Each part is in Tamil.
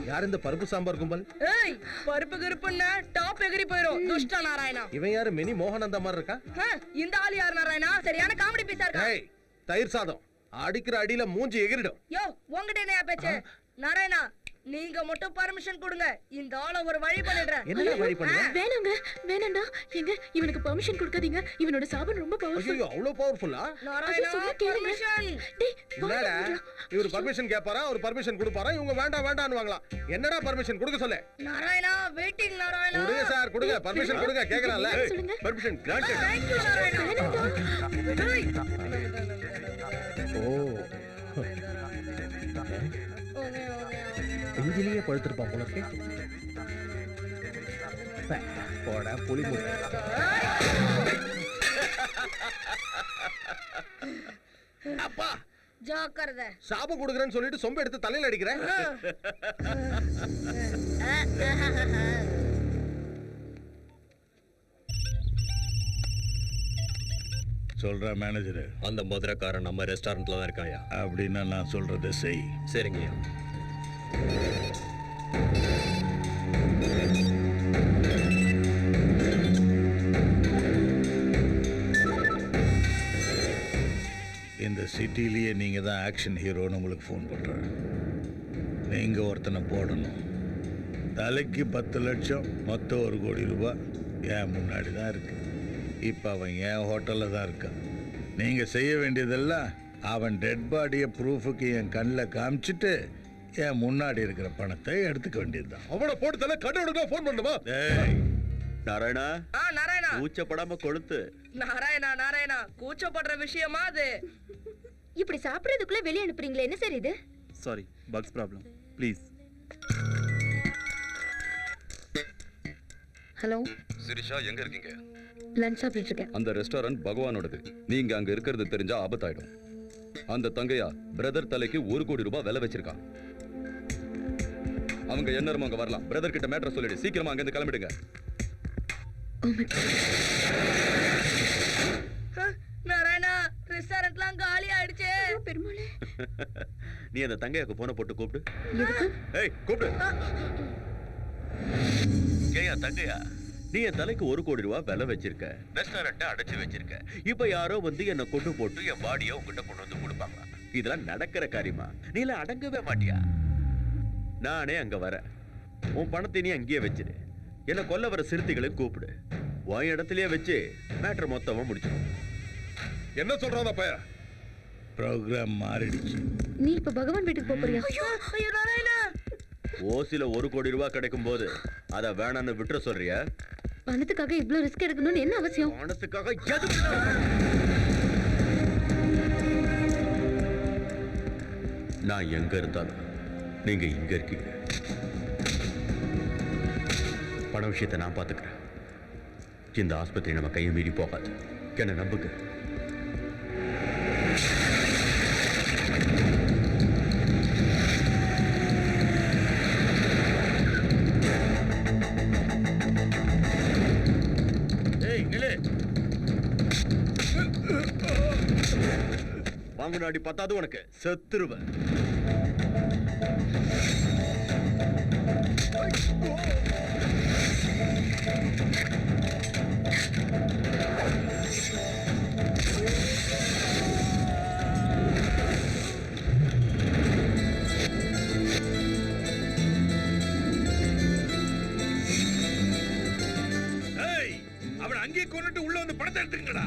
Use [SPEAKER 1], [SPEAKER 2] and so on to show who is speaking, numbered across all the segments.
[SPEAKER 1] யார் இந்த பருப்பு சாம்பார் கும்பல்?
[SPEAKER 2] ஏய், பருப்பு கிருப்புன்னா டாப் எகிரி போயிரும். துஷ்ட நாராயணா.
[SPEAKER 1] இவன் யாரு மினி மோகனந்த மாதிரி இருக்கா?
[SPEAKER 2] இந்த ஆளு யார் நாராயணா? சரியான காமெடி பீஸா இருக்கா?
[SPEAKER 1] ஏய், தயிர் சாதம் அடிக்கிற அடியில மூஞ்சி எகிரிடும்.
[SPEAKER 2] யோ, உங்ககிட்ட என்ன பேச்சு? நாராயணா, நீங்க மட்டும் பர்மிஷன் கொடுங்க. இந்த ஆள ஒரு வழி பண்ணிடுறேன்.
[SPEAKER 1] என்ன வழி பண்ணுங்க?
[SPEAKER 3] வேணாங்க, வேணாம்டா. எங்க இவனுக்கு பெர்மிஷன் கொடுக்காதீங்க. இவனோட சாபம் ரொம்ப பவர்ஃபுல்.
[SPEAKER 1] ஐயோ, அவ்வளவு பவர்ஃபுல்லா?
[SPEAKER 2] நாராயணா, பர்மிஷன்.
[SPEAKER 3] டேய்,
[SPEAKER 1] என்னடா இவர் பர்மிஷன் கேட்பாரா? அவர் பர்மிஷன் கொடுப்பாரா? இவங்க வேண்டாம் வேண்டாம்னுவாங்களா? என்னடா பர்மிஷன் கொடுக்க சொல்லு.
[SPEAKER 2] நாராயணா, வெயிட்டிங் நாராயணா.
[SPEAKER 1] கொடுங்க சார், கொடுங்க பர்மிஷன் கொடுங்க. கேக்குறான்ல. Permission granted.
[SPEAKER 2] Thank you Narayana.
[SPEAKER 1] ஓ, இஞ்சிலேயே பழுத்திருப்பான் போல இருக்கே. போடா புளி முட்டை. அப்பா,
[SPEAKER 2] ஜாக்கிரதை.
[SPEAKER 1] சாபம் கொடுக்கறேன்னு சொல்லிட்டு சொம்ப எடுத்து தலையில அடிக்கிறேன்.
[SPEAKER 4] சொல்ற மேனேஜர்,
[SPEAKER 5] அந்த மதுரைக்காரன் நம்ம ரெஸ்டாரண்ட்ல தான் இருக்காயா?
[SPEAKER 4] அப்படின்னா நான் சொல்றதை செய்.
[SPEAKER 5] சரிங்கய்யா.
[SPEAKER 4] இந்த சிட்டிலேயே நீங்க தான் ஆக்ஷன் ஹீரோன்னு உங்களுக்கு ஃபோன் பண்றேன். நீங்க ஒருத்தனை போடணும். தலைக்கு 10 லட்சம், மொத்தம் 1 கோடி ரூபாய் என் முன்னாடி தான் இருக்கு. இப்போ அவன் என் ஹோட்டலில் தான் இருக்கான். நீங்கள் செய்ய வேண்டியதெல்லாம் அவன் டெட் பாடியை ப்ரூஃபுக்கு என் கண்ணில் காமிச்சிட்டு என் முன்னாடி இருக்கிற பணத்தை எடுத்துக்க வேண்டியதுதான்.
[SPEAKER 1] அவனை போட்டு தலை கடவுளுக்கு ஃபோன் பண்ணுமா?
[SPEAKER 5] நாராயணா,
[SPEAKER 2] நாராயணா,
[SPEAKER 5] கூச்சப்படாம கொளுத்து.
[SPEAKER 2] நாராயணா, நாராயணா, கூச்சப்படுற விஷயமா அது?
[SPEAKER 3] இப்படி சாப்பிடுறதுக்குள்ள வெளிய அனுப்புறீங்களே, என்ன சார் இது?
[SPEAKER 5] Sorry, bugs problem. Please.
[SPEAKER 3] Hello
[SPEAKER 6] Sirisha, எங்க இருக்கீங்க?
[SPEAKER 3] லஞ்ச் சாப்பிட்டு இருக்கேன்.
[SPEAKER 6] அந்த ரெஸ்டாரண்ட் பகவானோடது. நீங்க அங்க இருக்கிறது தெரிஞ்சா ஆபத்தாயிடும். அந்த தங்கையா பிரதர் தலைக்கு 1 கோடி ரூபாய் விலை வச்சிருக்கான். அவங்க என்னரும் அங்க வரலாம். பிரதர் கிட்ட மேட்டர் சொல்லிடு. சீக்கிரமா அங்க இருந்து கிளம்பிடுங்க.
[SPEAKER 2] நாராயணா, ரெஸ்டாரண்ட்லாம் காலி ஆயிடுச்சு.
[SPEAKER 3] பெருமாளே,
[SPEAKER 5] நீ அந்த தங்கையாக்கு போன போட்டு கூப்பிடு.
[SPEAKER 3] எதுக்கு?
[SPEAKER 5] ஏய், கூப்பிடு. ஏயா தங்கையா, நீ என் தலைக்கு 1 கோடி ரூபாய் விலை வச்சிருக்க, ரெஸ்டாரண்ட்டை அடைச்சு வச்சிருக்க. இப்ப யாரோ வந்து என்ன கொண்டு போட்டு என் பாடியை உங்ககிட்ட கொண்டு வந்து கொடுப்பாங்க. இதெல்லாம் நடக்கிற காரியமா? நீ எல்லாம் அடங்கவே மாட்டியா? நானே அங்க வரேன். உன் பணத்தை நீ அங்கேயே வச்சிரு. என்ன கொல்ல வர சிறுத்தைகளை கூப்பிடு. உன் இடத்துலயே வச்சு மேட்டர் மொத்தமா முடிச்சிடும்.
[SPEAKER 1] என்ன சொல்றான் பைய?
[SPEAKER 4] ப்ரோக்ராம் மாறிடுச்சு.
[SPEAKER 3] நீ இப்ப பகவான் வீட்டுக்கு போறியா?
[SPEAKER 2] ஐயோ நாராயணா,
[SPEAKER 5] ஓசில 1 கோடி ரூபாய் கிடைக்கும் போது அத வேணான்னு விட்டுற சொல்றியா?
[SPEAKER 3] பணத்துக்காக இவ்ளோ ரிஸ்க் எடுக்கணும்னு என்ன அவசியம்?
[SPEAKER 5] பணத்துக்காக எதுக்கு? நான் எங்க இருந்தாலும் நீங்க இங்க இருக்கீங்க. பண விஷயத்தை நான் பாத்துக்கிறேன். இந்த ஆஸ்பத்திரி நம்ம கையை மீறி போகாது. என்ன நம்புங்க. வாங்குனாடி பத்தாது, உனக்கு செத்துருவன்.
[SPEAKER 4] அவன் அங்கேயே கொண்டுட்டு உள்ள வந்து பணத்தை எடுத்துக்கடா.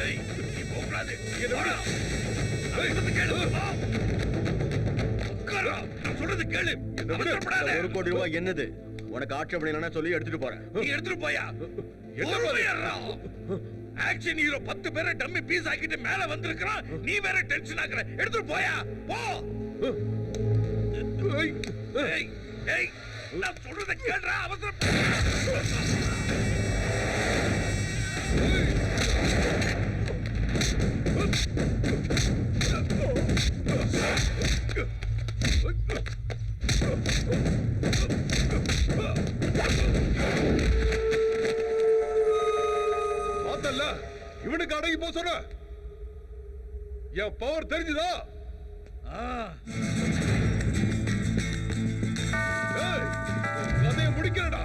[SPEAKER 4] ஏய், நீ போகக்கூடாது. இங்க வாடா. நான் சொல்றது கேளு. வா. உட்கார்றா. நான் சொல்றது கேளு. அவசரப்படாத.
[SPEAKER 5] ஒரு கோடி ரூபாய் என்னது? உனக்கு ஆட்சேபணம் இல்லைன்னா சொல்லி எடுத்துட்டு போறேன்.
[SPEAKER 4] நீ எடுத்துட்டு போயா? பொறுமையாடுறா. ஆக்ஷன் ஹீரோ 10 பேரை டம்மி பீஸ் ஆக்கிட்டு மேல வந்திருக்கான். நீ வேற டென்ஷன் ஆக்குற. எடுத்துட்டு போயா? போ. ஏய், ஏய், ஏய், நான் சொல்றத கேளுடா. அவசரம். பார்த்தல்ல, இவனுக்கு அடங்கி போ சொல்ற. என் பவர் தெரிஞ்சுதா? ஏய், கதையை முடிக்கிறடா.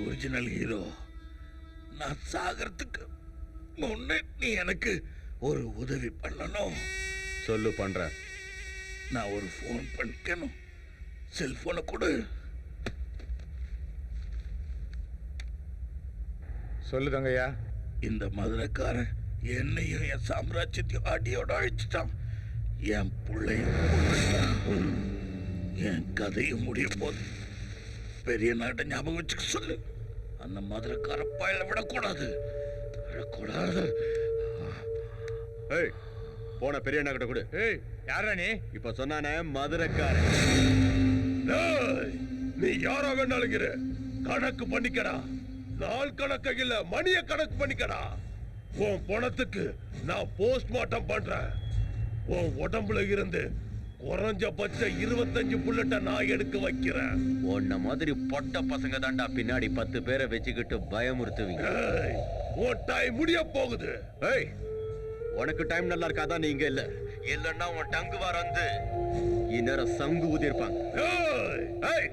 [SPEAKER 4] ஒரிஜினல் ஹீரோ, நான் சாகிறதுக்கு முன்னே நீ எனக்கு ஒரு உதவி பண்ணணும்.
[SPEAKER 5] சொல்லு பண்றேன்.
[SPEAKER 4] நான் ஒரு ஃபோன் பண்ணிக்கணும். செல்போனை கொடு.
[SPEAKER 1] சொல்லு தங்கையா.
[SPEAKER 4] இந்த மதுரைக்காரன் என்னையும் என் சாம்ராஜ்யத்தையும் அடியோட அழிச்சிட்டான். என் பிள்ளையும் கொன்னுட்டான். என் கதையும் முடிய போது. பெரிய நாட்டை ஞாபகம் வச்சுக்க சொல்லு. அந்த மதுரைக்கார பயல விடக்கூடாது. விடக்கூடாது.
[SPEAKER 5] ஏய், போன பெரிய அண்ணா கிட்ட கொடு.
[SPEAKER 1] ஏய், யாரா நீ?
[SPEAKER 5] இப்ப சொன்னானே மதுரைக்காரன்.
[SPEAKER 4] டேய், நீ யாரா வேணாலும் இரு. கணக்கு பண்ணிக்கடா. நாள் கணக்கு இல்ல, மணிய கணக்கு பண்ணிக்கடா. உன் பணத்துக்கு நான் போஸ்ட்மார்ட்டம் பண்றேன். உன் உடம்புல இருந்து குறைஞ்சபட்ச 25 புல்லட்ட நான் எடுக்க வைக்கிறேன்.
[SPEAKER 5] உன்ன மாதிரி பொட்ட பசங்க தாண்டா பின்னாடி 10 பேரை வச்சுக்கிட்டு பயமுறுத்துவீங்க.
[SPEAKER 4] ஏய், உன் டைம் முடிய போகுது.
[SPEAKER 5] ஏய், உனக்கு டைம் நல்லா இருக்காதா? நீங்க இல்ல இல்லன்னா உன் டங்கு வார வந்து இந்நேரம் சங்கு ஊதிருப்பாங்க.
[SPEAKER 4] ஏய், ஏய்,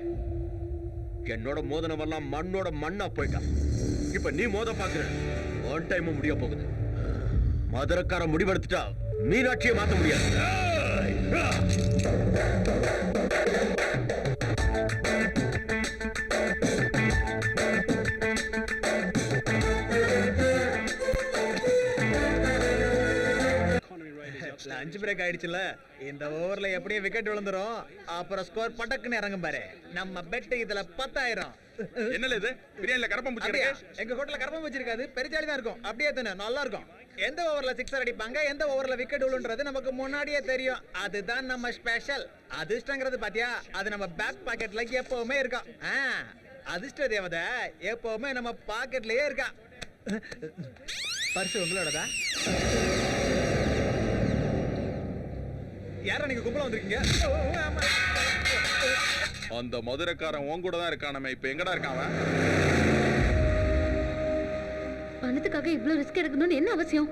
[SPEAKER 5] என்னோட மோதனவெல்லாம் மண்ணோட மண்ணா போயிட்டான். இப்ப நீ மோத பாக்குற. உன் டைம் முடிய போகுது. மதுரைக்கார முடிவெடுத்துட்டா மீனாட்சியை மாத்த முடியாது.
[SPEAKER 4] ஏய்,
[SPEAKER 7] லஞ்ச் பிரேக் ஆயிடுச்சுல, இந்த ஓவர்ல எப்படியே விக்கெட் விழுந்துரும். அப்புறம் ஸ்கோர் பட்டக்குன்னு இறங்கும் பாரு. நம்ம பெட் இதுல 10,000.
[SPEAKER 1] என்னல இது? பிரியாணில கரப்பம்
[SPEAKER 7] அப்படியா?
[SPEAKER 1] பிடிச்சிருக்கு.
[SPEAKER 7] எங்க ஹோட்டல்ல கரப்பம் வச்சிருக்காது, பெருச்சாலி தான் இருக்கும். அப்படியே தானே நல்லா இருக்கும். எந்த ஓவர்ல சிக்ஸர் அடிப்பாங்க, எந்த ஓவர்ல விக்கெட் விழுன்றது நமக்கு முன்னாடியே தெரியும். அதுதான் நம்ம ஸ்பெஷல். அதிர்ஷ்டங்கிறது பாத்தியா, அது நம்ம பேக் பாக்கெட்ல எப்பவுமே இருக்கா. அதிர்ஷ்ட தேவதை எப்பவுமே நம்ம பாக்கெட்லயே இருக்கா. பரிசு உங்களோடதா? யாரா நீங்க கும்பல வந்திருக்கீங்க?
[SPEAKER 1] அந்த மதுரைக்காரன் உன் கூட தான் இருக்கானே. இப்ப எங்கடா இருக்கான் அவன்?
[SPEAKER 3] பணத்துக்காக இவ்ளோ ரிஸ்க் எடுக்கணும்னு என்ன அவசியம்?